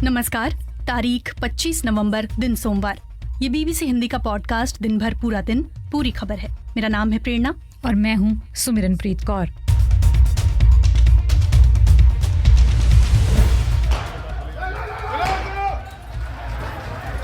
नमस्कार। तारीख 25 नवंबर, दिन सोमवार। ये बीबीसी हिंदी का पॉडकास्ट दिन भर पूरा दिन पूरी खबर है। मेरा नाम है प्रेरणा और मैं हूं सुमिरनप्रीत कौर।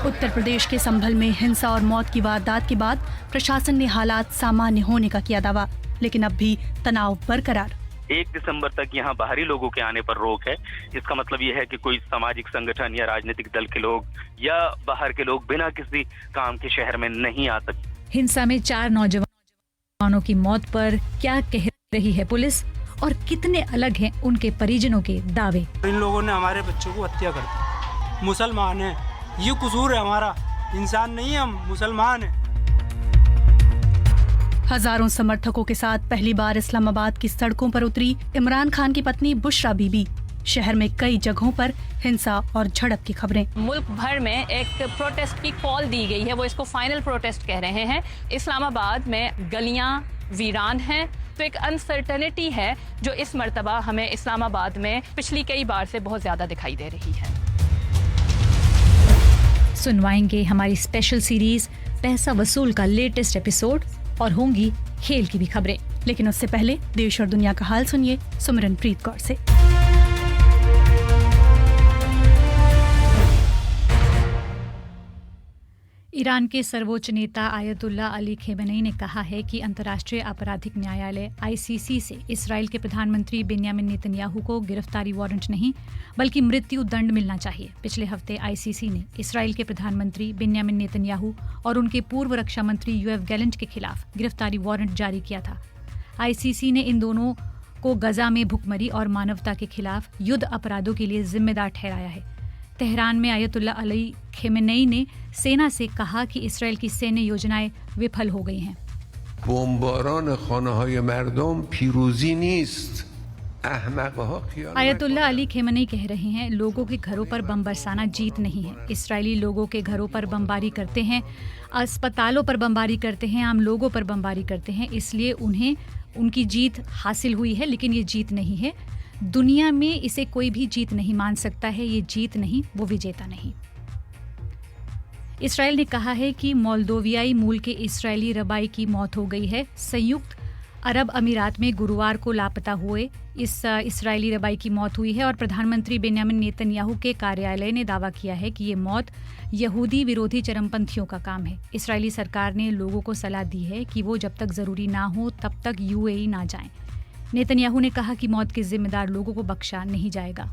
उत्तर प्रदेश के संभल में हिंसा और मौत की वारदात के बाद प्रशासन ने हालात सामान्य होने का किया दावा, लेकिन अब भी तनाव बरकरार। 1 दिसंबर तक यहाँ बाहरी लोगों के आने पर रोक है। इसका मतलब ये है कि कोई सामाजिक संगठन या राजनीतिक दल के लोग या बाहर के लोग बिना किसी काम के शहर में नहीं आ सकते। हिंसा में 4 नौजवानों की मौत पर क्या कह रही है पुलिस और कितने अलग हैं उनके परिजनों के दावे। इन लोगों ने हमारे बच्चों को हत्या कर दी। मुसलमान है, ये कसूर है हमारा। इंसान नहीं है हम, मुसलमान है। हजारों समर्थकों के साथ पहली बार इस्लामाबाद की सड़कों पर उतरी इमरान खान की पत्नी बुशरा बीबी। शहर में कई जगहों पर हिंसा और झड़प की खबरें। मुल्क भर में एक प्रोटेस्ट की कॉल दी गई है, वो इसको फाइनल प्रोटेस्ट कह रहे हैं। इस्लामाबाद में गलियां वीरान हैं, तो एक अनसर्टेनिटी है जो इस मर्तबा हमें इस्लामाबाद में पिछली कई बार से बहुत ज्यादा दिखाई दे रही है। सुनवाएंगे हमारी स्पेशल सीरीज पैसा वसूल का लेटेस्ट एपिसोड और होंगी खेल की भी खबरें। लेकिन उससे पहले देश और दुनिया का हाल सुनिए सुमिरनप्रीत कौर से। ईरान के सर्वोच्च नेता आयतुल्ला अली खेमेनी ने कहा है कि अंतर्राष्ट्रीय आपराधिक न्यायालय (आईसीसी) से इसराइल के प्रधानमंत्री बेन्यामिन नेतन्याहू को गिरफ्तारी वारंट नहीं बल्कि मृत्यु दंड मिलना चाहिए। पिछले हफ्ते आईसीसी ने इसराइल के प्रधानमंत्री बेन्यामिन नेतन्याहू और उनके पूर्व रक्षा मंत्री यूएफ गैलेंट के खिलाफ गिरफ्तारी वारंट जारी किया था। आईसीसी ने इन दोनों को गजा में भुखमरी और मानवता के खिलाफ युद्ध अपराधों के लिए जिम्मेदार ठहराया है। तेहरान में आयतुल्ला अली खेमेनी ने सेना से कहा कि इसराइल की सैन्य योजनाएं विफल हो गई हैं। आयतुल्ला अली खेमेनी कह रहे हैं, लोगों के घरों पर बम बरसाना जीत नहीं है। इसराइली लोगों के घरों पर बमबारी करते हैं, अस्पतालों पर बमबारी करते हैं, आम लोगों पर बमबारी करते हैं, इसलिए उन्हें उनकी जीत हासिल हुई है, लेकिन ये जीत नहीं है। दुनिया में इसे कोई भी जीत नहीं मान सकता है। ये जीत नहीं, वो विजेता नहीं। इसराइल ने कहा है कि मोल्दोवियाई मूल के इसराइली रबाई की मौत हो गई है। संयुक्त अरब अमीरात में गुरुवार को लापता हुए इस इसराइली रबाई की मौत हुई है और प्रधानमंत्री बेन्यामिन नेतन्याहू के कार्यालय ने दावा किया है कि ये मौत यहूदी विरोधी चरमपंथियों का काम है। इसराइली सरकार ने लोगों को सलाह दी है कि वो जब तक जरूरी ना हो तब तक यूएई ना जाएं। नेतन्याहू ने कहा कि मौत के जिम्मेदार लोगों को बख्शा नहीं जाएगा।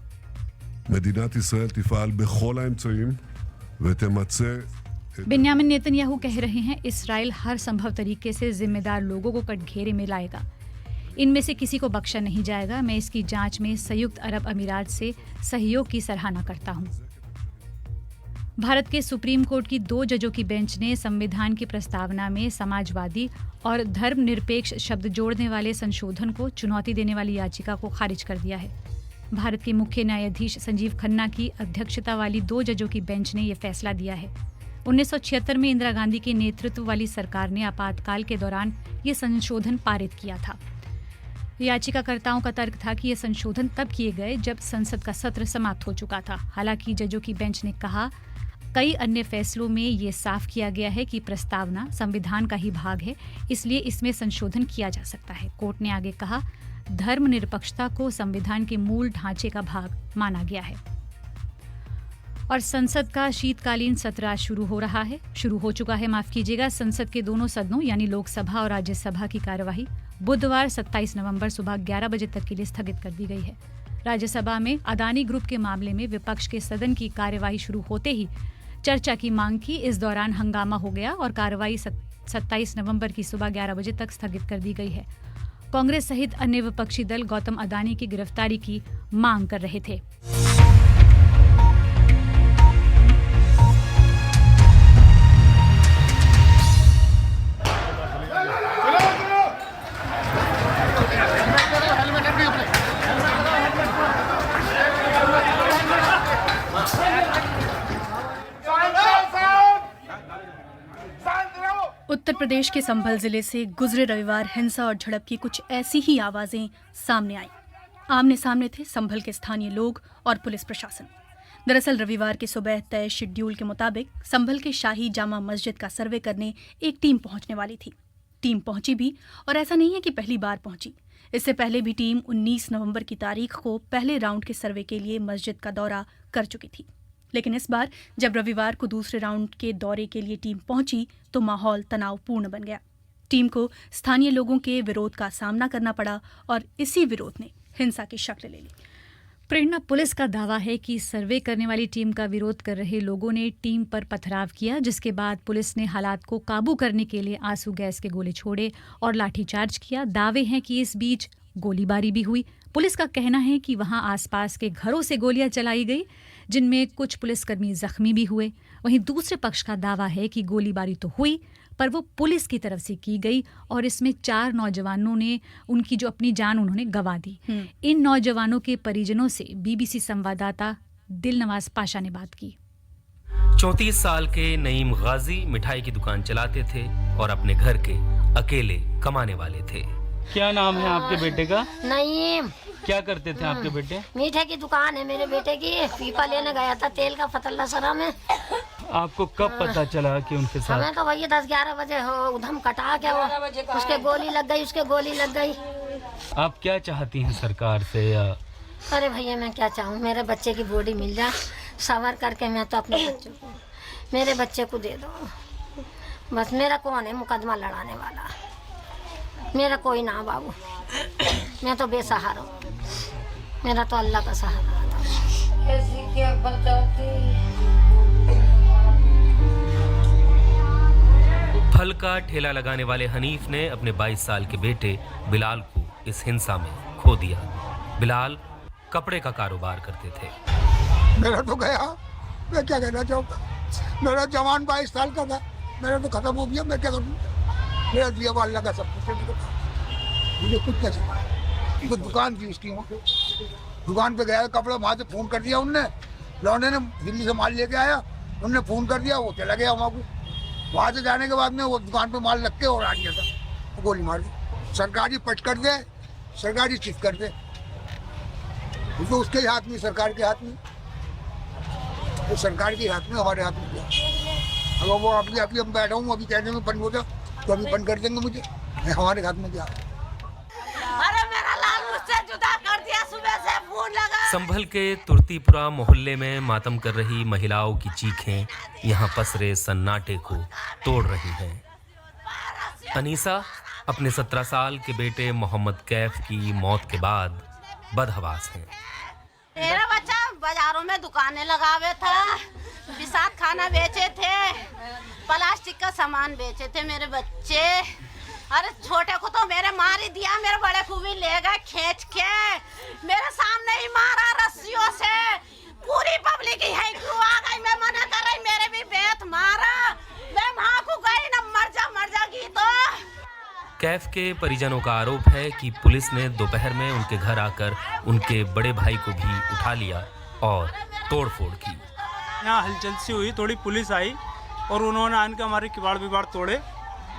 बेन्यामिन नेतन्याहू कह रहे हैं, इसराइल हर संभव तरीके से जिम्मेदार लोगों को कटघरे में लाएगा। इनमें से किसी को बख्शा नहीं जाएगा। मैं इसकी जांच में संयुक्त अरब अमीरात से सहयोग की सराहना करता हूं। भारत के सुप्रीम कोर्ट की 2 जजों की बेंच ने संविधान की प्रस्तावना में समाजवादी और धर्मनिरपेक्ष शब्द जोड़ने वाले संशोधन को चुनौती देने वाली याचिका को खारिज कर दिया है। भारत के मुख्य न्यायाधीश संजीव खन्ना की अध्यक्षता वाली 2 जजों की बेंच ने यह फैसला दिया है। 1976 में इंदिरा गांधी के नेतृत्व वाली सरकार ने आपातकाल के दौरान ये संशोधन पारित किया था। याचिकाकर्ताओं का तर्क था कि ये संशोधन तब किए गए जब संसद का सत्र समाप्त हो चुका था। हालांकि जजों की बेंच ने कहा, कई अन्य फैसलों में ये साफ किया गया है कि प्रस्तावना संविधान का ही भाग है, इसलिए इसमें संशोधन किया जा सकता है। कोर्ट ने आगे कहा, धर्मनिरपेक्षता को संविधान के मूल ढांचे का भाग माना गया है। और संसद का शीतकालीन सत्र आज शुरू हो चुका है। संसद के दोनों सदनों यानी लोकसभा और राज्यसभा की कार्यवाही बुधवार 27 नवंबर सुबह 11 बजे तक के लिए स्थगित कर दी गई है। राज्यसभा में अदानी ग्रुप के मामले में विपक्ष के सदन की कार्यवाही शुरू होते ही चर्चा की मांग की। इस दौरान हंगामा हो गया और कार्रवाई 27 नवंबर की सुबह 11 बजे तक स्थगित कर दी गई है। कांग्रेस सहित अन्य विपक्षी दल गौतम अदानी की गिरफ्तारी की मांग कर रहे थे। उत्तर प्रदेश के संभल जिले से गुजरे रविवार हिंसा और झड़प की कुछ ऐसी ही आवाजें सामने आई। आमने सामने थे संभल के स्थानीय लोग और पुलिस प्रशासन। दरअसल रविवार की सुबह तय शेड्यूल के मुताबिक संभल के शाही जामा मस्जिद का सर्वे करने एक टीम पहुंचने वाली थी। टीम पहुंची भी, और ऐसा नहीं है कि पहली बार पहुंची। इससे पहले भी टीम 19 नवंबर की तारीख को पहले राउंड के सर्वे के लिए मस्जिद का दौरा कर चुकी थी। लेकिन इस बार जब रविवार को दूसरे राउंड के दौरे के लिए टीम पहुंची तो माहौल तनावपूर्ण बन गया। टीम को स्थानीय लोगों के विरोध का सामना करना पड़ा और इसी विरोध ने हिंसा की शक्ल ले ली। प्रेरणा, पुलिस का दावा है कि सर्वे करने वाली टीम का विरोध कर रहे लोगों ने टीम पर पथराव किया, जिसके बाद पुलिस ने हालात को काबू करने के लिए आंसू गैस के गोले छोड़े और लाठीचार्ज किया। दावे हैं कि इस बीच गोलीबारी भी हुई। पुलिस का कहना है कि वहां आसपास के घरों से गोलियां चलाई गई, जिनमें कुछ पुलिसकर्मी जख्मी भी हुए। वहीं दूसरे पक्ष का दावा है कि गोलीबारी तो हुई, पर वो पुलिस की तरफ से की गई और इसमें 4 नौजवानों ने उनकी जो अपनी जान उन्होंने गंवा दी। इन नौजवानों के परिजनों से बीबीसी संवाददाता दिलनवाज पाशा ने बात की। 34 साल के नईम गाजी मिठाई की दुकान चलाते थे और अपने घर के अकेले कमाने वाले थे। क्या नाम है आपके बेटे का? नईम। क्या करते थे आपके बेटे? मीठे की दुकान है मेरे बेटे की। पीपा लेने गया था तेल का फतल्ला सरा में। आपको कब पता चला कि उनके साथ? हमें तो भैया 10-11 बजे हो उधम कटा के वो उसके गोली लग गई, उसके गोली लग गई। आप क्या चाहती हैं सरकार से? या अरे भैया मैं क्या चाहूँ, मेरे बच्चे की बॉडी मिल जाए सवर करके। मैं तो अपने बच्चे को, मेरे बच्चे को दे दो बस। मेरा कौन है मुकदमा लड़ाने वाला? मेरा कोई ना बाबू, मैं तो बेसहारा हूँ। मेरा तो अल्लाह का सहारा फल का ठेला लगाने वाले हनीफ ने अपने 22 साल के बेटे बिलाल को इस हिंसा में खो दिया। बिलाल कपड़े का कारोबार करते थे। मेरा तो गया, मैं क्या कहना चाहूँगा। मेरा जवान 22 साल का था, मेरा तो खत्म हो गया। मैं क्या करूँ? मेरा दिया हुआ अल्लाह का सब कुछ, मुझे कुछ नहीं चाहिए। तो दुकान थी उसकी, दुकान पे गया, कपड़ा वहाँ से फ़ोन कर दिया उनने। लौंडे ने दिल्ली से माल लेके आया, उनने फ़ोन कर दिया, वो चला गया वहाँ को। वहाँ से जाने के बाद में वो दुकान पे माल रख के और आ गया था, वो गोली मार दी। सरकारी पट कर दे, सरकारी चिट कर दे, तो उसके हाथ में, सरकार के हाथ में, तो सरकार के हाथ में, हमारे हाथ में क्या? अगर वो अभी हम बैठा हूँ, अभी कहने में बंद हो जाओ तो अभी बंद कर देंगे मुझे, हमारे हाथ में क्या? अरे मेरा लाल मुझसे जुदा कर दिया, सुबह से फोन लगा। संभल के तुर्तीपुरा मोहल्ले में मातम कर रही महिलाओं की चीखें यहाँ पसरे सन्नाटे को तोड़ रही हैं। अनीसा अपने 17 साल के बेटे मोहम्मद कैफ की मौत के बाद बदहवास हैं। मेरा बच्चा बाजारों में दुकानें लगावे था, बिसात खाना बेचे थे, प्लास्टिक का सामान बेचे थे मेरे बच्चे। अरे छोटे को तो मेरे मार ही दिया, मेरे बड़े को भी ले गए खींच के, मेरे सामने ही मारा रस्सियों से। पूरी पब्लिक ही है क्यों आ गई, मैं मना कर रही, मेरे भी बेत मारा। मैं वहाँ को गई ना, मर जागी तो। कैफ के परिजनों का आरोप है कि पुलिस ने दोपहर में उनके घर आकर उनके बड़े भाई को भी उठा लिया और तोड़फोड़ की। यहाँ हलचल सी हुई, थोड़ी पुलिस आई और उन्होंने आन के हमारे किवाड़ बिवाड़ तोड़े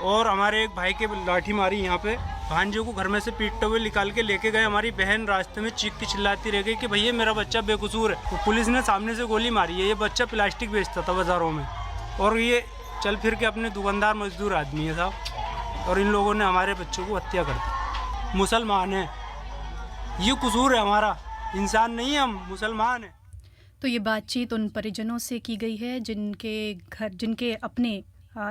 और हमारे एक भाई के लाठी मारी। यहाँ पे भांजे को घर में से पीटते हुए निकाल के लेके गए। हमारी बहन रास्ते में चीख की चिल्लाती रह गई कि भैया मेरा बच्चा बेकसूर है। तो पुलिस ने सामने से गोली मारी है। ये बच्चा प्लास्टिक बेचता था बाजारों में और ये चल फिर के अपने दुकानदार मजदूर आदमी है साहब, और इन लोगों ने हमारे बच्चों को हत्या कर दी। मुसलमान है, ये कसूर है हमारा, इंसान नहीं है हम, मुसलमान है। तो ये बातचीत उन परिजनों से की गई है जिनके अपने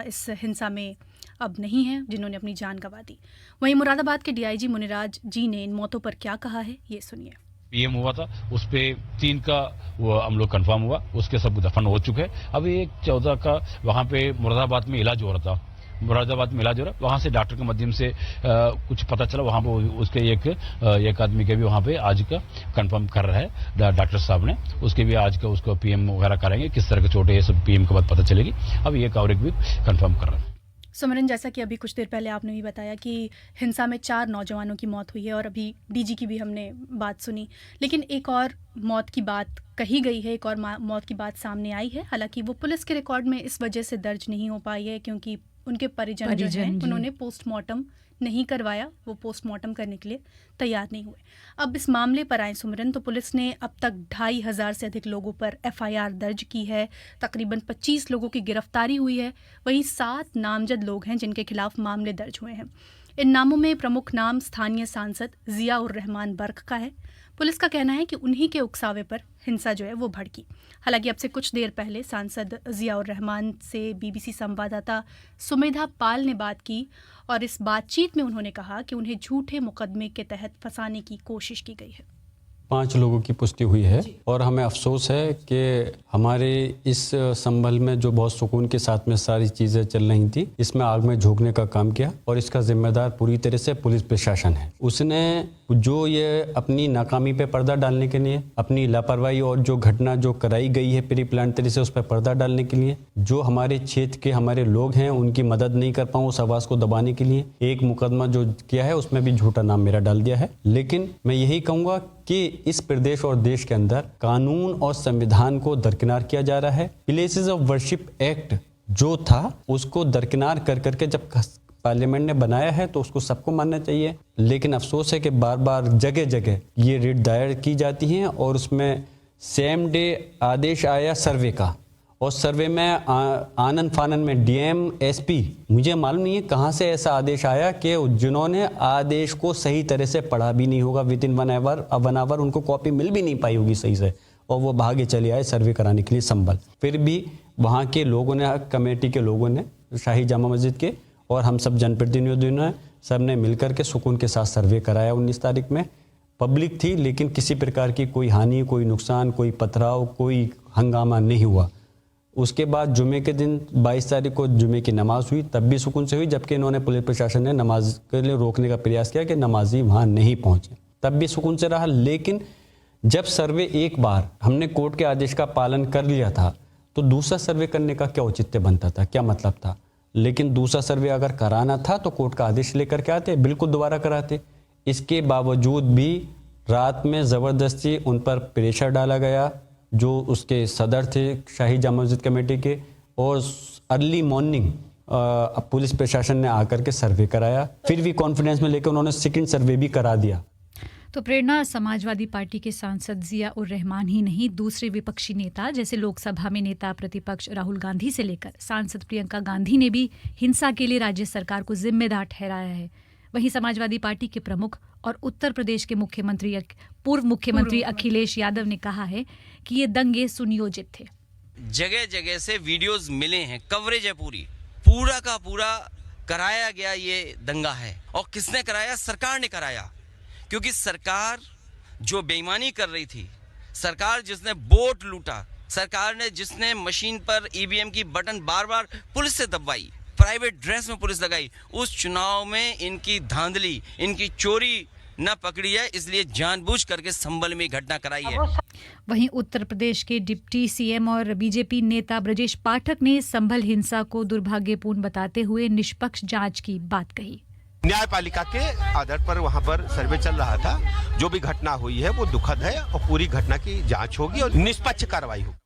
इस हिंसा में अब नहीं है, जिन्होंने अपनी जान गंवा दी। वहीं मुरादाबाद के डीआईजी मुनिराज जी ने इन मौतों पर क्या कहा है, ये सुनिए। पीएम हुआ था, उस पे 3 का वो हम लोग कंफर्म हुआ, उसके सब दफन हो चुके हैं। अभी एक 14 का वहाँ पे मुरादाबाद में इलाज हो रहा था, वहाँ से डॉक्टर के माध्यम से कुछ पता चला, वहाँ पे उसके एक आदमी के भी वहाँ पे आज का कंफर्म कर रहा है डॉक्टर साहब ने। उसके भी आज का उसको पीएम वगैरह कराएंगे, किस तरह के चोटें, ये सब पीएम के बाद पता चलेगी। अब एक और एक भी कंफर्म कर रहा है। सुमरन, जैसा कि अभी कुछ देर पहले आपने भी बताया कि हिंसा में 4 नौजवानों की मौत हुई है और अभी डीजी की भी हमने बात सुनी, लेकिन एक और मौत की बात कही गई है, एक और मौत की बात सामने आई है। हालांकि वो पुलिस के रिकॉर्ड में इस वजह से दर्ज नहीं हो पाई है क्योंकि उनके परिजन जो हैं जी। उन्होंने पोस्टमार्टम नहीं करवाया, वो पोस्टमार्टम करने के लिए तैयार नहीं हुए। अब इस मामले पर आए सुमरन, तो पुलिस ने अब तक 2,500 से अधिक लोगों पर एफआईआर दर्ज की है, तकरीबन 25 लोगों की गिरफ्तारी हुई है, वहीं 7 नामजद लोग हैं जिनके खिलाफ मामले दर्ज हुए हैं। इन नामों में प्रमुख नाम स्थानीय सांसद जिया उर रहमान बर्क का है। पुलिस का कहना है कि उन्हीं के उकसावे पर हिंसा जो है वो भड़की। हालांकि अब से कुछ देर पहले सांसद जिया उर रहमान से बीबीसी संवाददाता सुमेधा पाल ने बात की और इस बातचीत में उन्होंने कहा कि उन्हें झूठे मुकदमे के तहत फंसाने की कोशिश की गई है। 5 लोगों की पुष्टि हुई है और हमें अफसोस है कि हमारे इस संभल में जो बहुत सुकून के साथ में सारी चीज़ें चल रही थी, इसमें आग में झोंकने का काम किया और इसका जिम्मेदार पूरी तरह से पुलिस प्रशासन है। उसने जो ये अपनी नाकामी पे पर्दा डालने के लिए, अपनी लापरवाही और जो घटना जो कराई गई है प्री प्लान तरीके से उस पर पर्दा डालने के लिए, जो हमारे क्षेत्र के हमारे लोग हैं उनकी मदद नहीं कर पाऊँ उस आवाज़ को दबाने के लिए एक मुकदमा जो किया है उसमें भी झूठा नाम मेरा डाल दिया है। लेकिन मैं यही कहूँगा कि इस प्रदेश और देश के अंदर कानून और संविधान को दरकिनार किया जा रहा है। प्लेसेस ऑफ वर्शिप एक्ट जो था उसको दरकिनार कर करके जब पार्लियामेंट ने बनाया है तो उसको सबको मानना चाहिए। लेकिन अफसोस है कि बार बार जगह जगह ये रिट दायर की जाती हैं और उसमें सेम डे आदेश आया सर्वे का और सर्वे में आनन फानन में डीएम एसपी, मुझे मालूम नहीं है कहाँ से ऐसा आदेश आया कि जिन्होंने आदेश को सही तरह से पढ़ा भी नहीं होगा, विद इन 1 आवर उनको कॉपी मिल भी नहीं पाई होगी सही से और वो भागे चले आए सर्वे कराने के लिए संभल। फिर भी वहाँ के लोगों ने, कमेटी के लोगों ने, शाही जामा मस्जिद के और हम सब जनप्रतिनिधियों ने सब ने मिलकर के सुकून के साथ सर्वे कराया। 19 तारीख में पब्लिक थी लेकिन किसी प्रकार की कोई हानि, कोई नुकसान, कोई पथराव, कोई हंगामा नहीं हुआ। उसके बाद जुमे के दिन 22 तारीख को जुमे की नमाज हुई, तब भी सुकून से हुई, जबकि इन्होंने पुलिस प्रशासन ने नमाज के लिए रोकने का प्रयास किया कि नमाजी वहाँ नहीं पहुँचे, तब भी सुकून से रहा। लेकिन जब सर्वे एक बार हमने कोर्ट के आदेश का पालन कर लिया था तो दूसरा सर्वे करने का क्या औचित्य बनता था, क्या मतलब था। लेकिन दूसरा सर्वे अगर कराना था तो कोर्ट का आदेश लेकर के आते, बिल्कुल दोबारा कराते। इसके बावजूद भी रात में ज़बरदस्ती उन पर प्रेशर डाला गया जो उसके सदर थे शाही जामा मस्जिद कमेटी के, और अर्ली मॉर्निंग पुलिस प्रशासन ने आकर के सर्वे कराया। फिर भी कॉन्फिडेंस में लेकर उन्होंने सेकंड सर्वे भी करा दिया। तो प्रेरणा, समाजवादी पार्टी के सांसद जिया उर रहमान ही नहीं, दूसरे विपक्षी नेता जैसे लोकसभा में नेता प्रतिपक्ष राहुल गांधी से लेकर सांसद प्रियंका गांधी ने भी हिंसा के लिए राज्य सरकार को जिम्मेदार ठहराया है। वहीं समाजवादी पार्टी के प्रमुख और उत्तर प्रदेश के पूर्व मुख्यमंत्री अखिलेश यादव ने कहा है कि ये दंगे सुनियोजित थे। जगह जगह से वीडियोस मिले हैं, कवरेज है, पूरा का पूरा कराया गया ये दंगा है। और किसने कराया? सरकार ने कराया, क्योंकि सरकार जो बेईमानी कर रही थी, सरकार जिसने वोट लूटा, सरकार ने जिसने मशीन पर ईवीएम की बटन बार बार पुलिस से दबवाई, प्राइवेट ड्रेस में पुलिस लगाई, उस चुनाव में इनकी धांधली, इनकी चोरी न पकड़ी है, इसलिए जानबूझ करके संभल में घटना कराई है। वहीं उत्तर प्रदेश के डिप्टी सीएम और बीजेपी नेता ब्रजेश पाठक ने संभल हिंसा को दुर्भाग्यपूर्ण बताते हुए निष्पक्ष जांच की बात कही। न्यायपालिका के आधार पर वहां पर सर्वे चल रहा था, जो भी घटना हुई है वो दुखद है और पूरी घटना की जांच होगी और निष्पक्ष कार्रवाई होगी।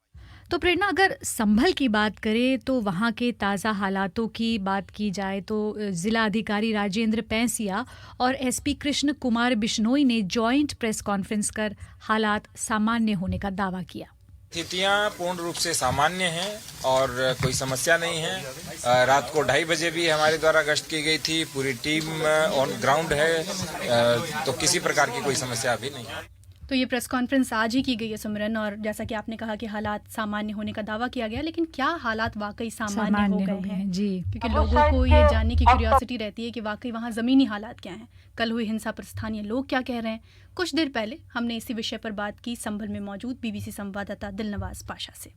तो प्रेरणा, अगर संभल की बात करें तो वहाँ के ताज़ा हालातों की बात की जाए तो जिला अधिकारी राजेंद्र पैंसिया और एसपी कृष्ण कुमार बिश्नोई ने जॉइंट प्रेस कॉन्फ्रेंस कर हालात सामान्य होने का दावा किया। स्थितियाँ पूर्ण रूप से सामान्य हैं और कोई समस्या नहीं है। रात को 2:30 बजे भी हमारे द्वारा गश्त की गई थी, पूरी टीम ऑन ग्राउंड है, तो किसी प्रकार की कोई समस्या अभी नहीं है। तो ये प्रेस कॉन्फ्रेंस आज ही की गई है सिमरन, और जैसा कि आपने कहा कि हालात सामान्य होने का दावा किया गया, लेकिन क्या हालात वाकई सामान्य हो गए हैं जी? क्योंकि लोगों को ये जानने की क्यूरियोसिटी रहती है कि वाकई वहाँ ज़मीनी हालात क्या हैं, कल हुई हिंसा पर स्थानीय लोग क्या कह रहे हैं। कुछ देर पहले हमने इसी विषय पर बात की संभल में मौजूद बीबीसी संवाददाता दिलनवाज पाशा से।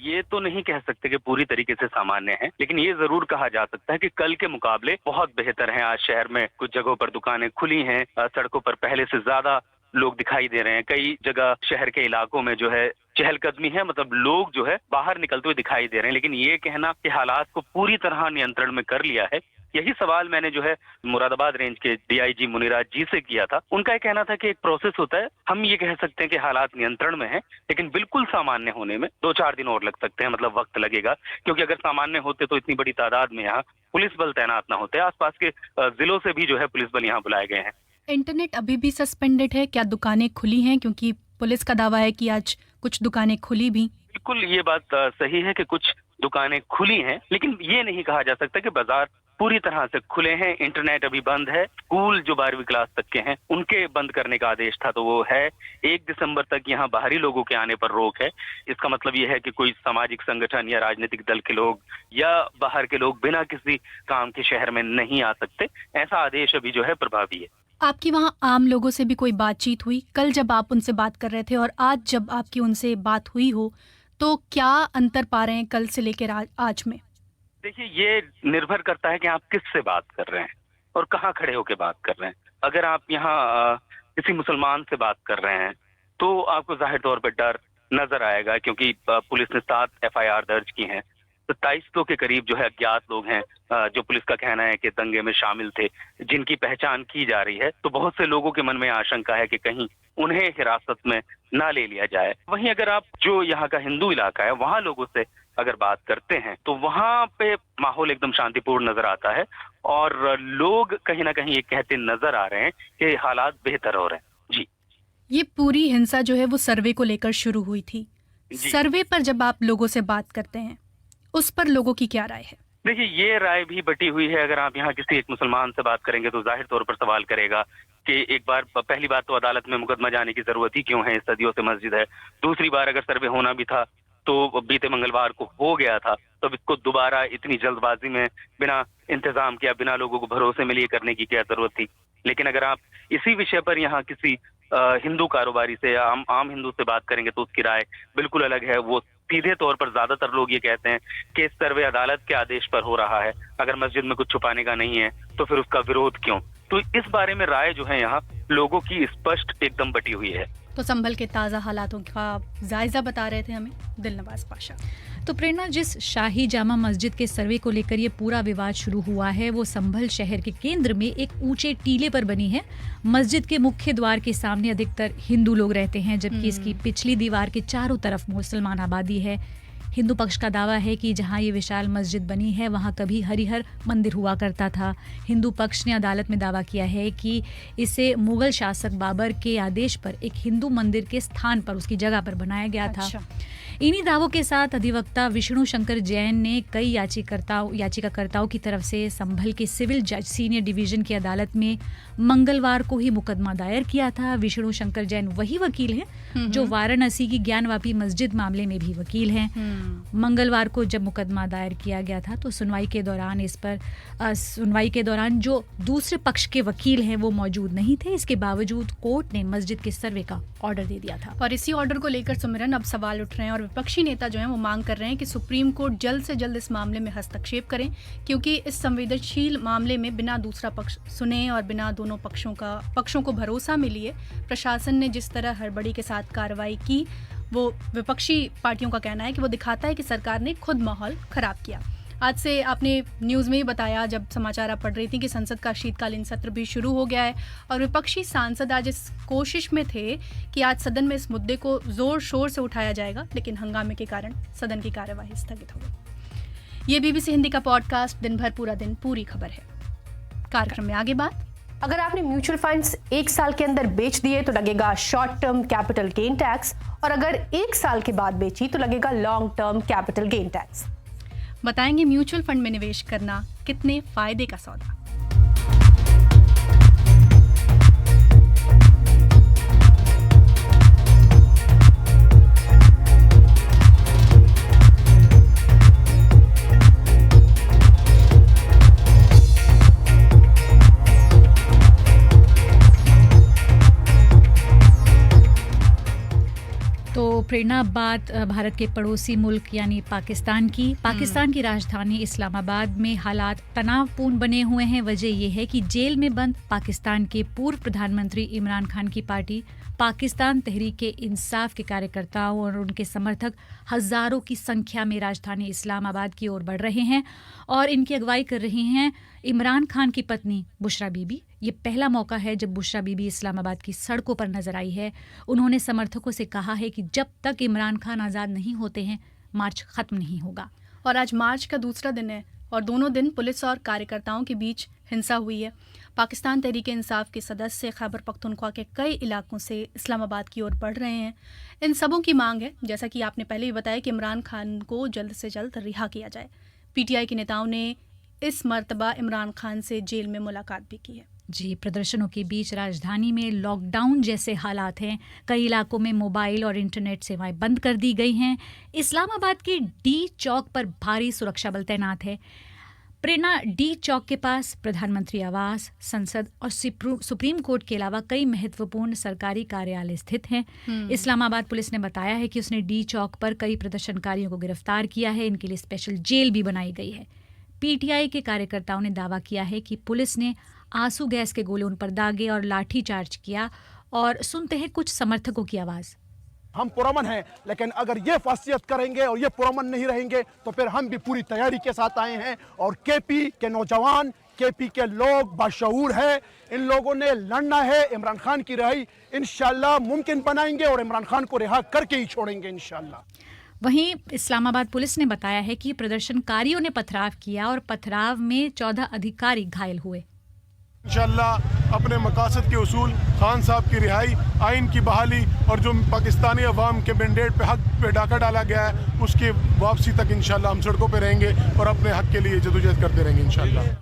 ये तो नहीं कह सकते कि पूरी तरीके से सामान्य है, लेकिन ये जरूर कहा जा सकता है कि कल के मुकाबले बहुत बेहतर है। आज शहर में कुछ जगहों पर दुकानें खुली हैं, सड़कों पर पहले से ज्यादा लोग दिखाई दे रहे हैं। कई जगह शहर के इलाकों में जो है चहलकदमी है, मतलब लोग जो है बाहर निकलते हुए दिखाई दे रहे हैं। लेकिन ये कहना कि हालात को पूरी तरह नियंत्रण में कर लिया है, यही सवाल मैंने जो है मुरादाबाद रेंज के DIG मुनिराज जी से किया था। उनका ये कहना था कि एक प्रोसेस होता है, हम ये कह सकते हैं कि हालात नियंत्रण में हैं, लेकिन बिल्कुल सामान्य होने में 2-4 दिन और लग सकते हैं, मतलब वक्त लगेगा, क्योंकि अगर सामान्य होते तो इतनी बड़ी तादाद में यहाँ पुलिस बल तैनात ना होते। आसपास के जिलों से भी जो है पुलिस बल यहाँ बुलाए गए हैं। इंटरनेट अभी भी सस्पेंडेड है, क्या दुकानें खुली हैं? क्योंकि पुलिस का दावा है कि आज कुछ दुकानें खुली भी। बिल्कुल ये बात सही है कि कुछ दुकानें खुली हैं, लेकिन ये नहीं कहा जा सकता कि बाजार पूरी तरह से खुले हैं। इंटरनेट अभी बंद है। स्कूल जो 12वीं क्लास तक के हैं उनके बंद करने का आदेश था, तो वो है। 1 दिसंबर तक यहाँ बाहरी लोगों के आने पर रोक है। इसका मतलब ये है कि कोई सामाजिक संगठन या राजनीतिक दल के लोग या बाहर के लोग बिना किसी काम के शहर में नहीं आ सकते। ऐसा आदेश अभी जो है प्रभावी है। आपकी वहाँ आम लोगों से भी कोई बातचीत हुई? कल जब आप उनसे बात कर रहे थे और आज जब आपकी उनसे बात हुई हो, तो क्या अंतर पा रहे हैं कल से लेकर आज में? देखिए, ये निर्भर करता है कि आप किससे बात कर रहे हैं और कहाँ खड़े होकर बात कर रहे हैं। अगर आप यहाँ किसी मुसलमान से बात कर रहे हैं तो आपको जाहिर तौर पर डर नजर आएगा, क्योंकि पुलिस ने 7 FIR दर्ज की हैं। 2700 के करीब जो है अज्ञात लोग हैं जो पुलिस का कहना है कि दंगे में शामिल थे, जिनकी पहचान की जा रही है। तो बहुत से लोगों के मन में आशंका है कि कहीं उन्हें हिरासत में ना ले लिया जाए। वहीं अगर आप जो यहाँ का हिंदू इलाका है वहाँ लोगों से अगर बात करते हैं तो वहाँ पे माहौल एकदम शांतिपूर्ण नजर आता है और लोग कहीं ना कहीं ये कहते नजर आ रहे हैं कि हालात बेहतर हो रहे हैं। जी, ये पूरी हिंसा जो है वो सर्वे को लेकर शुरू हुई थी। सर्वे पर जब आप लोगों से बात करते हैं उस पर लोगों की क्या राय है? देखिए, ये राय भी बटी हुई है। अगर आप यहाँ किसी एक मुसलमान से बात करेंगे तो जाहिर तौर पर सवाल करेगा कि एक बार पहली बात तो अदालत में मुकदमा जाने की जरूरत ही क्यों है, सदियों से मस्जिद है। दूसरी बार अगर सर्वे होना भी था तो बीते मंगलवार को हो गया था, तो इसको दोबारा इतनी जल्दबाजी में बिना इंतजाम किया, बिना लोगों को भरोसे में लिए करने की क्या जरूरत थी। लेकिन अगर आप इसी विषय पर यहाँ किसी हिंदू कारोबारी से या आम हिंदू से बात करेंगे तो उसकी राय बिल्कुल अलग है। वो सीधे तौर पर ज्यादातर लोग ये कहते हैं कि सर्वे अदालत के आदेश पर हो रहा है, अगर मस्जिद में कुछ छुपाने का नहीं है तो फिर उसका विरोध क्यों। तो इस बारे में राय जो है यहाँ लोगों की स्पष्ट एकदम बटी हुई है। तो संभल के ताज़ा हालातों का जायजा बता रहे थे हमें दिलनवाज पाशा। तो प्रेरणा, जिस शाही जामा मस्जिद के सर्वे को लेकर ये पूरा विवाद शुरू हुआ है वो संभल शहर के केंद्र में एक ऊंचे टीले पर बनी है। मस्जिद के मुख्य द्वार के सामने अधिकतर हिंदू लोग रहते हैं, जबकि इसकी पिछली दीवार के चारों तरफ मुसलमान आबादी है। हिंदू पक्ष का दावा है कि जहां ये विशाल मस्जिद बनी है वहां कभी हरिहर मंदिर हुआ करता था। हिंदू पक्ष ने अदालत में दावा किया है कि इसे मुगल शासक बाबर के आदेश पर एक हिंदू मंदिर के स्थान पर, उसकी जगह पर बनाया गया था। इन्हीं दावों के साथ अधिवक्ता विष्णु शंकर जैन ने कई याचिकाकर्ताओं की तरफ से संभल के सिविल जज सीनियर डिवीजन की अदालत में मंगलवार को ही मुकदमा दायर किया था। विष्णु शंकर जैन वही वकील हैं जो वाराणसी की ज्ञानवापी मस्जिद मामले में भी वकील हैं। मंगलवार को जब मुकदमा दायर किया गया था तो सुनवाई के दौरान जो दूसरे पक्ष के वकील हैं वो मौजूद नहीं थे। इसके बावजूद कोर्ट ने मस्जिद के सर्वे का ऑर्डर दे दिया था। और इसी ऑर्डर को लेकर सुमिरन अब सवाल उठ रहे हैं और विपक्षी नेता जो हैं वो मांग कर रहे हैं कि सुप्रीम कोर्ट जल्द से जल्द इस मामले में हस्तक्षेप करें, क्योंकि इस संवेदनशील मामले में बिना दूसरा पक्ष सुने और बिना दोनों पक्षों को भरोसा में लिए प्रशासन ने जिस तरह हड़बड़ी के साथ कार्रवाई की, वो विपक्षी पार्टियों का कहना है कि वो दिखाता है कि सरकार ने खुद माहौल खराब किया। आज से आपने न्यूज़ में ही बताया जब समाचार आप पढ़ रही थी कि संसद का शीतकालीन सत्र भी शुरू हो गया है और विपक्षी सांसद आज इस कोशिश में थे कि आज सदन में इस मुद्दे को जोर शोर से उठाया जाएगा, लेकिन हंगामे के कारण सदन की कार्यवाही स्थगित हो गई। ये BBC हिंदी का पॉडकास्ट दिन भर पूरा दिन पूरी खबर है। कार्यक्रम में आगे बात, अगर आपने म्यूचुअल फंड्स 1 साल के अंदर बेच दिए तो लगेगा short term capital gain tax, और अगर 1 साल के बाद बेची तो लगेगा long term capital gain tax. बताएंगे म्यूचुअल फंड में निवेश करना कितने फायदे का सौदा। प्रेरणा, बात भारत के पड़ोसी मुल्क यानी पाकिस्तान की राजधानी इस्लामाबाद में हालात तनावपूर्ण बने हुए हैं। वजह यह है कि जेल में बंद पाकिस्तान के पूर्व प्रधानमंत्री इमरान खान की पार्टी पाकिस्तान तहरीक-ए-इंसाफ के कार्यकर्ताओं और उनके समर्थक हजारों की संख्या में राजधानी इस्लामाबाद की ओर बढ़ रहे हैं और इनकी अगुवाई कर रही हैं इमरान खान की पत्नी बुशरा बीबी। ये पहला मौका है जब बुशरा बीबी इस्लामाबाद की सड़कों पर नजर आई है। उन्होंने समर्थकों से कहा है कि जब तक इमरान खान आज़ाद नहीं होते हैं मार्च खत्म नहीं होगा। और आज मार्च का दूसरा दिन है और दोनों दिन पुलिस और कार्यकर्ताओं के बीच हिंसा हुई है। पाकिस्तान तहरीक-ए-इंसाफ के सदस्य खैबर पख्तूनख्वा के कई इलाकों से इस्लामाबाद की ओर बढ़ रहे हैं। इन सबों की मांग है, जैसा कि आपने पहले ही बताया, कि इमरान खान को जल्द से जल्द रिहा किया जाए। पीटीआई के नेताओं ने इस मर्तबा इमरान खान से जेल में मुलाकात भी की है। जी, प्रदर्शनों के बीच राजधानी में लॉकडाउन जैसे हालात हैं। कई इलाकों में मोबाइल और इंटरनेट सेवाएं बंद कर दी गई हैं। इस्लामाबाद के डी चौक पर भारी सुरक्षा बल तैनात है। प्रेरणा, डी चौक के पास प्रधानमंत्री आवास, संसद और सुप्रीम कोर्ट के अलावा कई महत्वपूर्ण सरकारी कार्यालय स्थित हैं। इस्लामाबाद पुलिस ने बताया है कि उसने डी चौक पर कई प्रदर्शनकारियों को गिरफ्तार किया है। इनके लिए स्पेशल जेल भी बनाई गई है। पीटीआई के कार्यकर्ताओं ने दावा किया है कि पुलिस ने आंसू गैस के गोले उन पर दागे और लाठी चार्ज किया। और सुनते हैं कुछ समर्थकों की आवाज। हम पुरअमन हैं, लेकिन अगर ये फासियत करेंगे और ये पुरअमन नहीं रहेंगे तो फिर हम भी पूरी तैयारी के साथ आए हैं। और केपी के नौजवान, केपी के लोग बाशऊर है, इन लोगों ने लड़ना है। इमरान खान की रिहाई इंशाल्लाह मुमकिन बनाएंगे और इमरान खान को रिहा करके ही छोड़ेंगे इंशाल्लाह। वहीं इस्लामाबाद पुलिस ने बताया है कि प्रदर्शनकारियों ने पथराव किया और पथराव में 14 अधिकारी घायल हुए। इंशाल्लाह अपने मकासद के उसूल, खान साहब की रिहाई, आइन की बहाली और जो पाकिस्तानी अवाम के मैंडेट पे हक पे डाका डाला गया है उसकी वापसी तक इंशाल्लाह हम सड़कों पे रहेंगे और अपने हक के लिए जदोजहद करते रहेंगे इंशाल्लाह।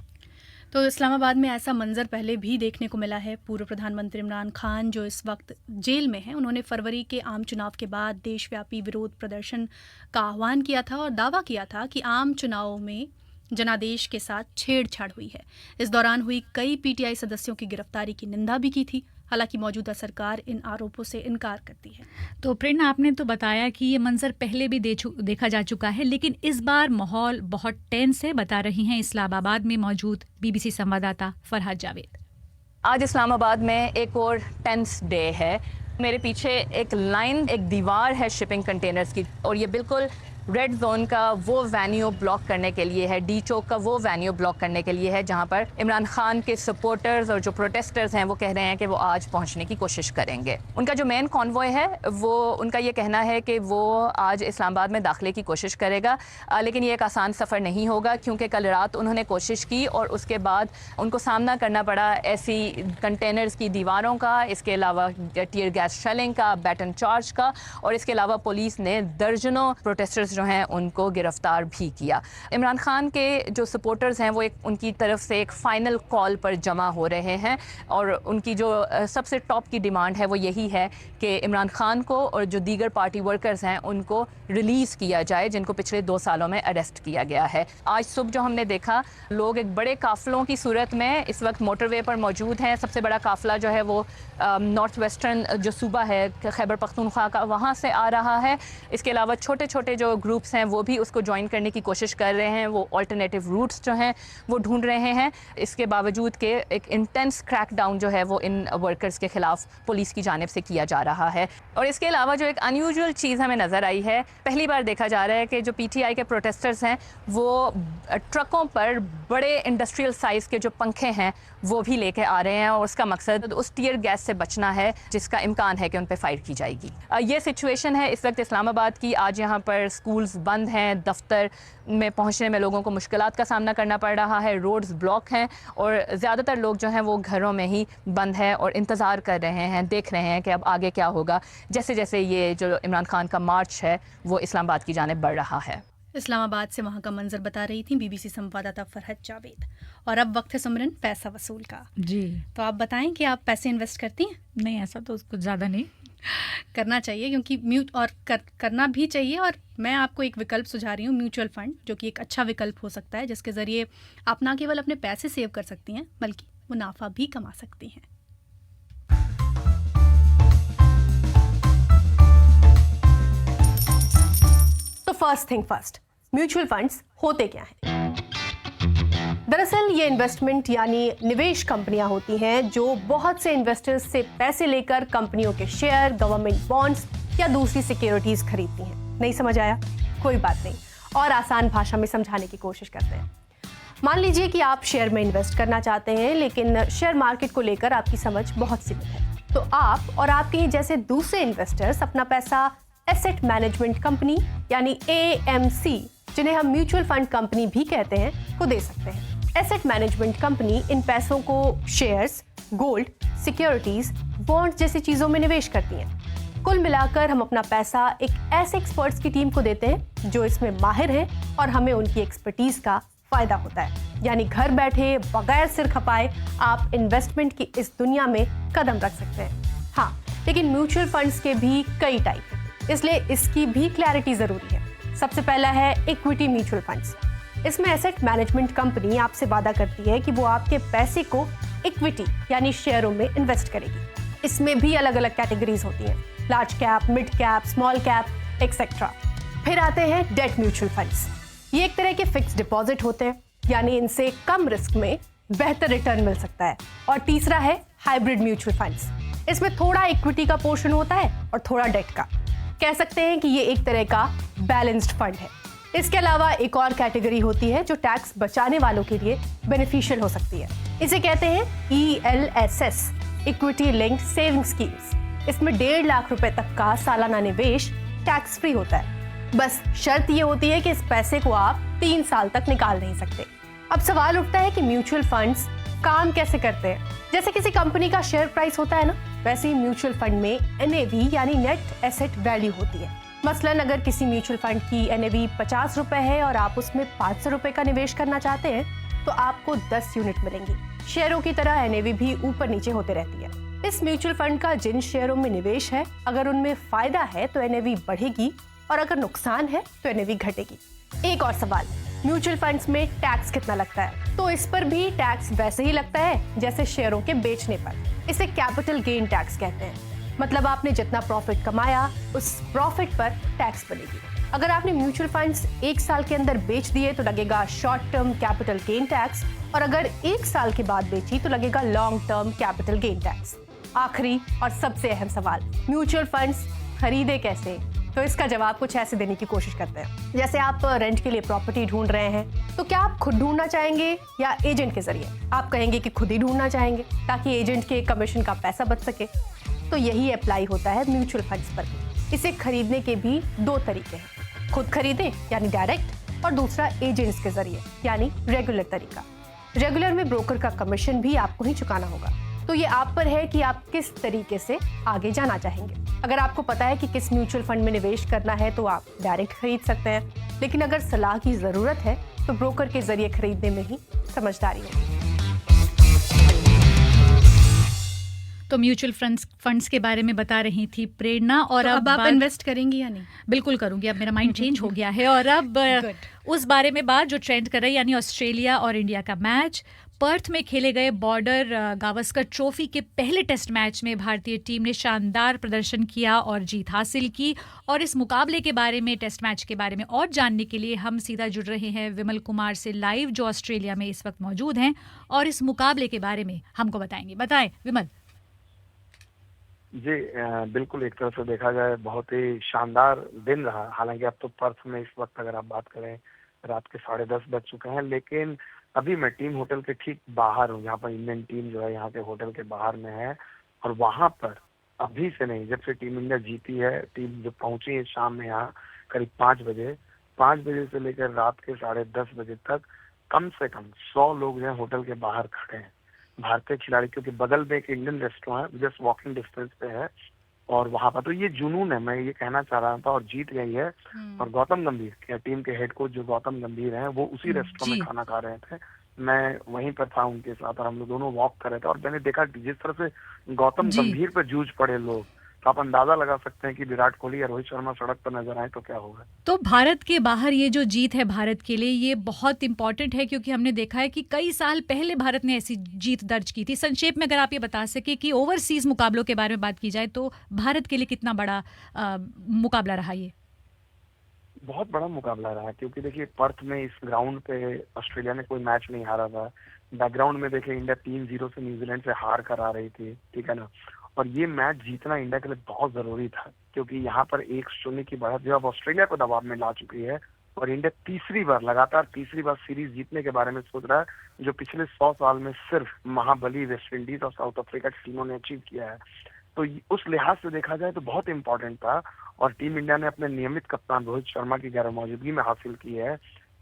तो इस्लामाबाद में ऐसा मंजर पहले भी देखने को मिला है। पूर्व प्रधानमंत्री इमरान खान जो इस वक्त जेल में हैं, उन्होंने फरवरी के आम चुनाव के बाद देशव्यापी विरोध प्रदर्शन का आह्वान किया था और दावा किया था कि आम चुनावों में जनादेश के साथ छेड़छाड़ हुई है। इस दौरान हुई कई पीटीआई सदस्यों की गिरफ्तारी की निंदा भी की थी। हालांकि मौजूदा सरकार इन आरोपों से इनकार करती है। तो प्रेरणा, आपने तो बताया कि ये मंजर पहले भी देखा जा चुका है, लेकिन इस बार माहौल बहुत टेंस है, बता रही हैं इस्लामाबाद में मौजूद बीबीसी संवाददाता फरहाद जावेद। आज इस्लामाबाद में एक और टेंस डे है। मेरे पीछे एक लाइन, एक दीवार है शिपिंग कंटेनर्स की, और ये बिल्कुल रेड जोन का वो वेन्यू ब्लॉक करने के लिए है, डी चौक का वो वेन्यू ब्लॉक करने के लिए है जहां पर इमरान खान के सपोर्टर्स और जो प्रोटेस्टर्स हैं वो कह रहे हैं कि वो आज पहुंचने की कोशिश करेंगे। उनका जो मेन कॉन्वॉय है वो, उनका ये कहना है कि वो आज इस्लामाबाद में दाखिले की कोशिश करेगा, लेकिन ये एक आसान सफ़र नहीं होगा क्योंकि कल रात उन्होंने कोशिश की और उसके बाद उनको सामना करना पड़ा ऐसी कंटेनर्स की दीवारों का, इसके अलावा टीयर गैस शेलिंग का, बैटन चार्ज का, और इसके अलावा पुलिस ने दर्जनों प्रोटेस्टर्स जो हैं उनको गिरफ्तार भी किया। इमरान खान के जो सपोर्टर्स हैं वो उनकी तरफ से एक फ़ाइनल कॉल पर जमा हो रहे हैं और उनकी जो सबसे टॉप की डिमांड है वो यही है कि इमरान खान को और जो दीगर पार्टी वर्कर्स हैं उनको रिलीज़ किया जाए जिनको पिछले 2 सालों में अरेस्ट किया गया है। आज सुबह जो हमने देखा, लोग एक बड़े काफ़िलों की सूरत में इस वक्त मोटरवे पर मौजूद हैं। सबसे बड़ा काफ़िला जो है वो नॉर्थ वेस्टर्न जो सूबा है खैबर पख्तूनख्वा का, वहाँ से आ रहा है। इसके अलावा छोटे छोटे जो ग्रुप्स हैं वो भी उसको ज्वाइन करने की कोशिश कर रहे हैं, वो अल्टरनेटिव रूट्स जो हैं वो ढूंढ रहे हैं। इसके बावजूद के एक इंटेंस क्रैकडाउन जो है वो इन वर्कर्स के खिलाफ पुलिस की जानिब से किया जा रहा है। और इसके अलावा जो एक अनयूजुअल चीज़ हमें नज़र आई है, पहली बार देखा जा रहा है कि जो पीटीआई के प्रोटेस्टर्स हैं वो ट्रकों पर बड़े इंडस्ट्रियल साइज़ के जो पंखे हैं वो भी लेके आ रहे हैं और उसका मकसद उस टीयर गैस से बचना है जिसका इम्कान है कि उन पर फायर की जाएगी। ये सिचुएशन है इस वक्त इस्लामाबाद की। आज यहाँ पर स्कूल्स बंद हैं, दफ्तर में पहुँचने में लोगों को मुश्किलात का सामना करना पड़ रहा है, रोड्स ब्लॉक हैं और ज़्यादातर लोग जो हैं वो घरों में ही बंद हैं और इंतज़ार कर रहे हैं, देख रहे हैं कि अब आगे क्या होगा जैसे जैसे ये जो इमरान खान का मार्च है वो इस्लामाबाद की जानिब बढ़ रहा है। इस्लामाबाद से वहाँ का मंजर बता रही थी बीबीसी संवाददाता फरहद जावेद। और अब वक्त है सिमरन पैसा वसूल का। जी, तो आप बताएं कि आप पैसे इन्वेस्ट करती हैं? नहीं, ऐसा तो कुछ ज़्यादा नहीं करना चाहिए क्योंकि करना भी चाहिए। और मैं आपको एक विकल्प सुझा रही हूँ, म्यूचुअल फंड, जो कि एक अच्छा विकल्प हो सकता है जिसके ज़रिए आप ना केवल अपने पैसे सेव कर सकती हैं बल्कि मुनाफा भी कमा सकती हैं। First thing first, mutual funds होते क्या हैं? दरअसल ये इन्वेस्टमेंट यानी निवेश कंपनियां होती हैं जो बहुत से इन्वेस्टर्स से पैसे लेकर कंपनियों के शेयर, गवर्नमेंट बॉन्ड्स या दूसरी सिक्योरिटीज खरीदती हैं। नहीं समझ आया? कोई बात नहीं, और आसान भाषा में समझाने की कोशिश करते हैं। मान लीजिए कि आप शेयर में इन्वेस्ट करना चाहते हैं, लेकिन शेयर मार्केट को लेकर आपकी समझ बहुत सीमित है, तो आप और आपके जैसे दूसरे इन्वेस्टर्स अपना पैसा एसेट मैनेजमेंट कंपनी यानी AMC, जिन्हें हम म्यूचुअल फंड कंपनी भी कहते हैं, को दे सकते हैं। एसेट मैनेजमेंट कंपनी इन पैसों को शेयर्स, गोल्ड, सिक्योरिटीज, बॉन्ड्स जैसी चीजों में निवेश करती हैं। कुल मिलाकर हम अपना पैसा एक ऐसे एक्सपर्ट्स की टीम को देते हैं जो इसमें माहिर हैं और हमें उनकी एक्सपर्टीज का फायदा होता है। यानी घर बैठे बगैर सिर खपाए आप इन्वेस्टमेंट की इस दुनिया में कदम रख सकते हैं। हाँ, लेकिन म्यूचुअल फंड्स के भी कई टाइप हैं, इसलिए इसकी भी क्लैरिटी जरूरी है। सबसे पहला है इक्विटी म्यूचुअल फंड्स। इसमें एसेट मैनेजमेंट कंपनी आपसे वादा करती है कि वो आपके पैसे को इक्विटी यानी शेयरों में इन्वेस्ट करेगी। इसमें भी अलग अलग कैटेगरीज होती हैं, large cap, mid cap, small cap etcetera. फिर आते हैं डेट म्यूचुअल फंड्स। ये एक तरह के फिक्स डिपॉजिट होते हैं, यानी इनसे कम रिस्क में बेहतर रिटर्न मिल सकता है। और तीसरा है हाइब्रिड म्यूचुअल फंड्स। इसमें थोड़ा इक्विटी का पोर्शन होता है और थोड़ा डेट का। कह सकते हैं कि ये एक तरह का बैलेंस्ड फंड है। इसके अलावा एक और कैटेगरी होती है जो टैक्स बचाने वालों के लिए बेनिफिशियल हो सकती है। इसे कहते हैं ELSS, equity linked saving schemes. इसमें 1.5 लाख रुपए तक का सालाना निवेश टैक्स फ्री होता है। बस शर्त ये होती है कि इस पैसे को आप 3 साल तक निकाल नहीं सकते। अब सवाल उठता है कि म्यूचुअल फंड्स काम कैसे करते हैं? जैसे किसी कंपनी का शेयर प्राइस होता है ना, वैसे ही म्यूचुअल फंड में NAV यानी नेट एसेट वैल्यू होती है। मसलन अगर किसी म्यूचुअल फंड की NAV 50 रुपए है और आप उसमें 500 रुपए का निवेश करना चाहते हैं, तो आपको 10 यूनिट मिलेंगी। शेयरों की तरह NAV भी ऊपर नीचे होते रहती है। इस म्यूचुअल फंड का जिन शेयरों में निवेश है, अगर उनमें फायदा है तो NAV बढ़ेगी और अगर नुकसान है तो NAV घटेगी। एक और सवाल, म्यूचुअल फंड्स में टैक्स कितना लगता है? तो इस पर भी टैक्स वैसे ही लगता है जैसे शेयरों के बेचने पर। इसे कैपिटल गेन टैक्स कहते हैं। मतलब आपने जितना प्रॉफिट कमाया उस प्रॉफिट पर टैक्स बनेगी। अगर आपने म्यूचुअल फंड्स 1 साल के अंदर बेच दिए तो लगेगा short term capital gain tax, और अगर 1 साल के बाद बेची तो लगेगा long term capital gain tax. आखिरी और सबसे अहम सवाल, म्यूचुअल फंड्स खरीदे कैसे? तो इसका जवाब कुछ ऐसे देने की कोशिश करते हैं। जैसे आप रेंट के लिए प्रॉपर्टी ढूंढ रहे हैं, तो क्या आप खुद ढूंढना चाहेंगे या एजेंट के जरिए? आप कहेंगे कि खुद ही ढूंढना चाहेंगे ताकि एजेंट के कमीशन का पैसा बच सके। तो यही अप्लाई होता है म्यूचुअल फंड्स पर भी। इसे खरीदने के भी 2 तरीके हैं, खुद खरीदें यानी डायरेक्ट, और दूसरा एजेंट्स के जरिए यानी रेगुलर तरीका। रेगुलर में ब्रोकर का कमीशन भी आपको ही चुकाना होगा। तो ये आप पर है कि आप किस तरीके से आगे जाना चाहेंगे। अगर आपको पता है कि किस म्यूचुअल फंड में निवेश करना है तो आप डायरेक्ट खरीद सकते हैं, लेकिन अगर सलाह की जरूरत है तो ब्रोकर के जरिए खरीदने में ही समझदारी होगी। तो म्यूचुअल फंड्स के बारे में बता रही थी प्रेरणा। और तो अब आप इन्वेस्ट करेंगी या नहीं? बिल्कुल करूंगी, अब मेरा माइंड चेंज हो गया है। और अब उस बारे में बात जो ट्रेंड कर रही है, यानी ऑस्ट्रेलिया और इंडिया का मैच। पर्थ में खेले गए बॉर्डर गावस्कर ट्रॉफी के पहले टेस्ट मैच में भारतीय टीम ने शानदार प्रदर्शन किया और जीत हासिल की। और इस मुकाबले के बारे में, टेस्ट मैच के बारे में और जानने के लिए हम सीधा जुड़ रहे हैं विमल कुमार से लाइव, जो ऑस्ट्रेलिया में इस वक्त मौजूद हैं और इस मुकाबले के बारे में हमको बताएंगे। बताएं विमल। जी बिल्कुल, एक तरह से देखा जाए बहुत ही शानदार दिन रहा। हालांकि अब तो पर्थ में इस वक्त अगर आप बात करें रात के 10:30 बज चुके हैं, लेकिन अभी मैं टीम होटल के ठीक बाहर हूँ। यहाँ पर इंडियन टीम जो है यहाँ के होटल के बाहर में है, और वहाँ पर अभी से नहीं, जब से टीम इंडिया जीती है, टीम जो पहुंची है शाम में यहाँ करीब 5 बजे से लेकर रात के 10:30 बजे तक कम से कम 100 लोग जो है होटल के बाहर खड़े हैं, भारतीय खिलाड़ी। क्योंकि बगल में एक इंडियन रेस्टोरेंट है, जस्ट वॉकिंग डिस्टेंस पे है, और वहां पर तो ये जुनून है, मैं ये कहना चाह रहा था। और जीत गई है, और गौतम गंभीर टीम के हेड कोच जो गौतम गंभीर हैं, वो उसी रेस्टोरेंट में खाना खा रहे थे। मैं वहीं पर था उनके साथ, और हम लोग दोनों वॉक कर रहे थे, और मैंने देखा कि जिस तरह से गौतम गंभीर पर जूझ पड़े लोग, तो आप अंदाजा लगा सकते हैं कि विराट कोहली या रोहित शर्मा सड़क पर नजर आए तो क्या होगा। तो भारत के बाहर ये जो जीत है भारत के लिए, ये बहुत इंपॉर्टेंट है, क्योंकि हमने देखा है कि कई साल पहले भारत ने ऐसी जीत दर्ज की थी। संक्षेप में अगर आप ये बता सके कि ओवरसीज मुकाबलों के बारे में बात की जाए तो भारत के लिए कितना बड़ा मुकाबला रहा ये? बहुत बड़ा मुकाबला रहा, क्योंकि देखिए पर्थ में इस ग्राउंड पे ऑस्ट्रेलिया ने कोई मैच नहीं हारा था। बैकग्राउंड में देखिए इंडिया 3-0 से न्यूजीलैंड से हार कर आ रही थी, ठीक है ना। और ये मैच जीतना इंडिया के लिए बहुत जरूरी था, क्योंकि यहाँ पर 1-0 की बढ़त जो अब ऑस्ट्रेलिया को दबाव में ला चुकी है, और इंडिया लगातार तीसरी बार सीरीज जीतने के बारे में सोच रहा है, जो पिछले 100 साल में सिर्फ महाबली वेस्ट इंडीज और साउथ अफ्रीका की टीमों ने अचीव किया है। तो उस लिहाज से देखा जाए तो बहुत इंपॉर्टेंट था, और टीम इंडिया ने अपने नियमित कप्तान रोहित शर्मा की गैर मौजूदगी में हासिल की है।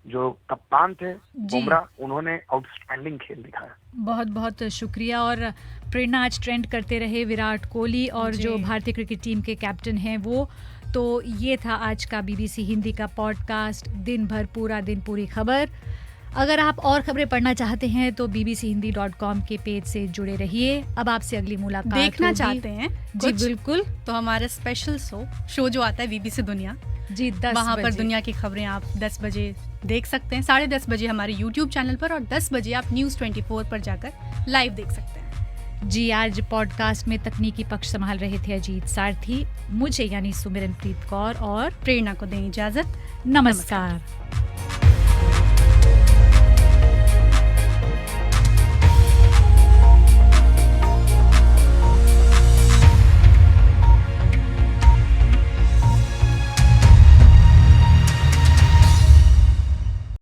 जो कप्तान थे बुमराह, उन्होंने आउटस्टैंडिंग खेल दिखाया। बहुत बहुत शुक्रिया। और प्रेरणा, आज ट्रेंड करते रहे विराट कोहली और जो भारतीय क्रिकेट टीम के कैप्टन हैं वो। तो ये था आज का BBC हिंदी का पॉडकास्ट, दिन भर पूरा दिन पूरी खबर। अगर आप और खबरें पढ़ना चाहते हैं तो bbchhindi.com के पेज से जुड़े रहिए। अब आपसे अगली मुलाकात देखना चाहते हैं जी बिल्कुल, तो हमारा स्पेशल शो जो आता है BBC दुनिया जी 10 वहाँ पर बजे। दुनिया की खबरें आप 10 बजे देख सकते हैं, 10:30 बजे हमारे YouTube चैनल पर, और 10 बजे आप News 24 पर जाकर लाइव देख सकते हैं। जी, आज पॉडकास्ट में तकनीकी पक्ष संभाल रहे थे अजीत सारथी। मुझे यानी सुमिरनप्रीत कौर और प्रेरणा को दें इजाजत। नमस्कार।